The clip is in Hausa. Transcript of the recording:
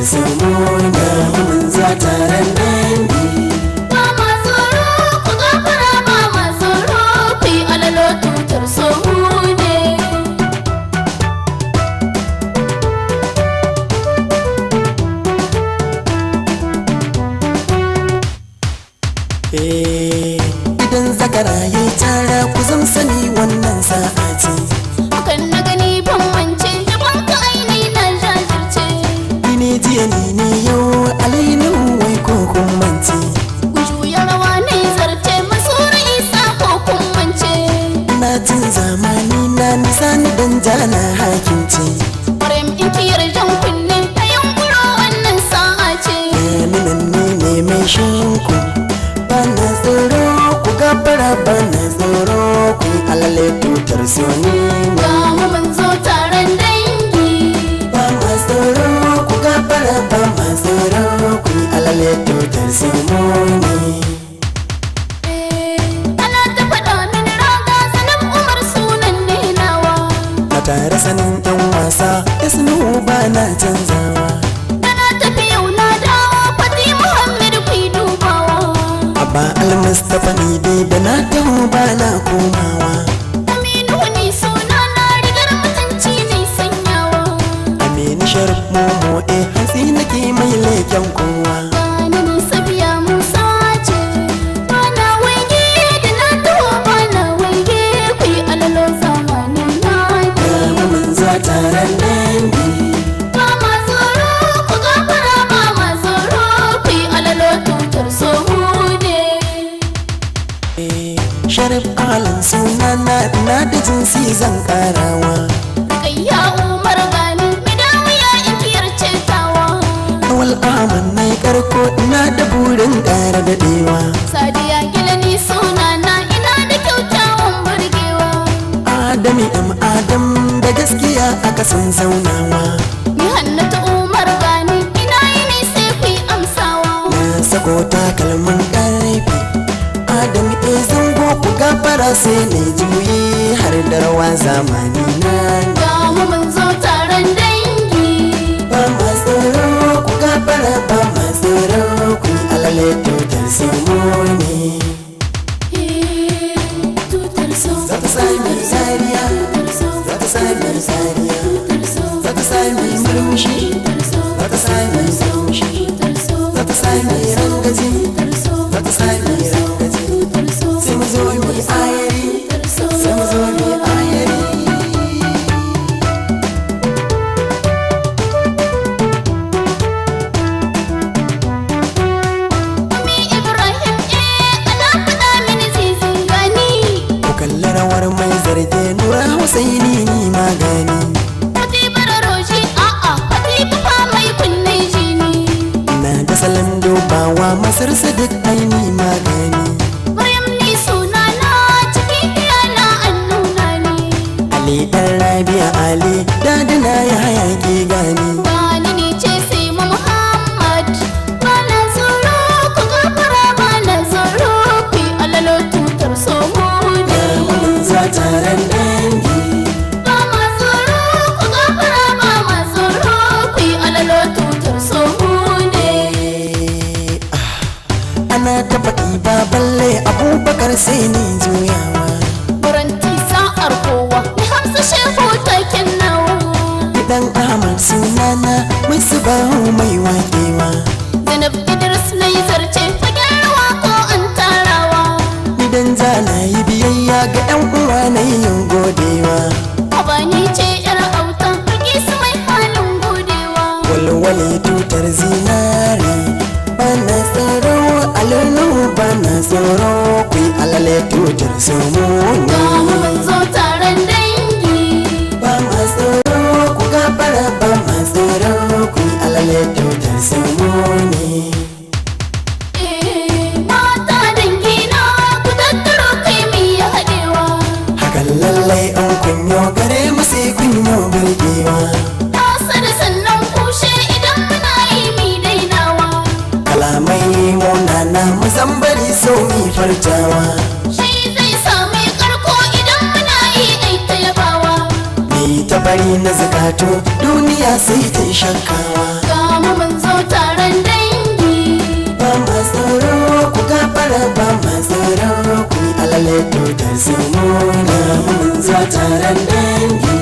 su mu ne mun zo taron dangi. Ba ma tsoro ku gafara ba ma tsoro ku yi alalo tutar so mu ne. Idan zakara ya yi tara ku zan sani wannan sa'a ce. Hakan na gani ban mance yaban ka aini na jajirce. Ni ne jiya ni ne yau alainin wai ko kun mance. Ku juya rawa ne zarce masura isa ko kun mance. Ina jin zamani na nisa ni dan jana hakimce. Ƙwarai in kiyar jan kunne a yankuro wannan sa'a ce. Minan ne mai shinku bana tsoro ku gafara bana tsoro ku yi alale tutar soni Ga mu mun zo taron dangi. ba ma tsoro ku gafara ba ma tsoro ku yi alale tutar soni. Ana ta faɗa mini raga sanin Umar sunan ne nawa. A tare sanin ɗan wasa isnu ba na canzawa. Ana tafi yau na dawo Fati Muhammad ku yi dubawa. Abba Al-Mustapha ni dai da na taho ba na komawa. Aminu ni suna na rigar mutunci ne sanyawa. Aminu Sharif Momo hatsi nake mai leken kowa. Bani ni Safiya Musa ce. Bana waige da na taho bana waige ku yi alalo zamanin na Ga mu mun zo taron dangi. Ba ma tsoro ku gafara ba ma tsoro ku yi alalo tutar so mu ne. Sharif Alan suna na da jinsi zan karawa. Kayya Umar gani midamu ya inkiyar cetawa. Awal Ahmad na karko ina da burin ƙara daɗewa. Sadiya gila ni suna na ina da kyautawan burgewa. Adami Adam da gaskiya aka san zaunawa. Ni Hannatu Umar gani ina yi ne sai ku yi amsawa. Na sako takalmin ƙarfi Adam zango ku gafara sai na juyi har da rawa zamani na. Ga mu mun zo taron dangi. Ba ma tsoro ku gafara ba ma tsoro ku yi alale tutar su mu ne. Tutar so. Zata sami zariya, zata sami zariya, zata sami murmushi, zata sami murmushi, zata sami rangaji, zata sami rangaji. Sai mu zo mu yi ayari, sai mu zo mu yi ayari. Ami Ibrahim ana faɗa mini zizin gani. Ku kalli rawar mai zarge Nura Husaini ni magani. Fati bararoji a'a Fati kafa mai kunne jini. Na da salon dubawa Masar Sadiq aini magani. Maryam ni suna na cikin iyana an nuna ni. Ali dan Rabia Ali dadina ya hayaki gani. Bani ni ce sai mu Muhammad. Bana tsoro ku gafara bana tsoro ku yi alalo tutar so mu ne. Mun za taron dangi. Ba ma tsoro ku gafara ba ma tsoro ku yi alalo tutar so mu ne. Ana ta faɗi ba balle Abubakar sai ni juyawa. Buranti sa'ar kowa ni Hamza Shehu taken nawa. Dan Ahmad sunana mai subahu mai wakewa. Zainab Idris na yi zarce fagen rawa ko an tarawa. Idan za na yi biyayya ga 'yan uwa na yin godewa. Abani ce yar auta rage su mai halin godewa. Walwale tutar zinari bana tsoro alonu bana tsoro ku yi alale tutar Ga sumuni. mu mun zo taron dangi. Ba ma tsoro ku gafara ba ma tsoro ku yi alale tutar sumuni. Mata dangi na ku tattaro kai mi ya haɗewa. Hakan lallai an kunyo gare mu sai kunyo burgewa. Tasa da sannan kushe idan muna yi mi dainawa. Kalamai munana mu zambari so mi fartawa. Shi zai sami karko idan muna yi ai ta yabawa. Ni ta bari na zakato duniya sai ta yi shakawa. Ga mu mu mun zo taron dangi. Ba ma tsoro ku gafara ba ma tsoro ku yi alale tutar su muna mun zo taron dangi.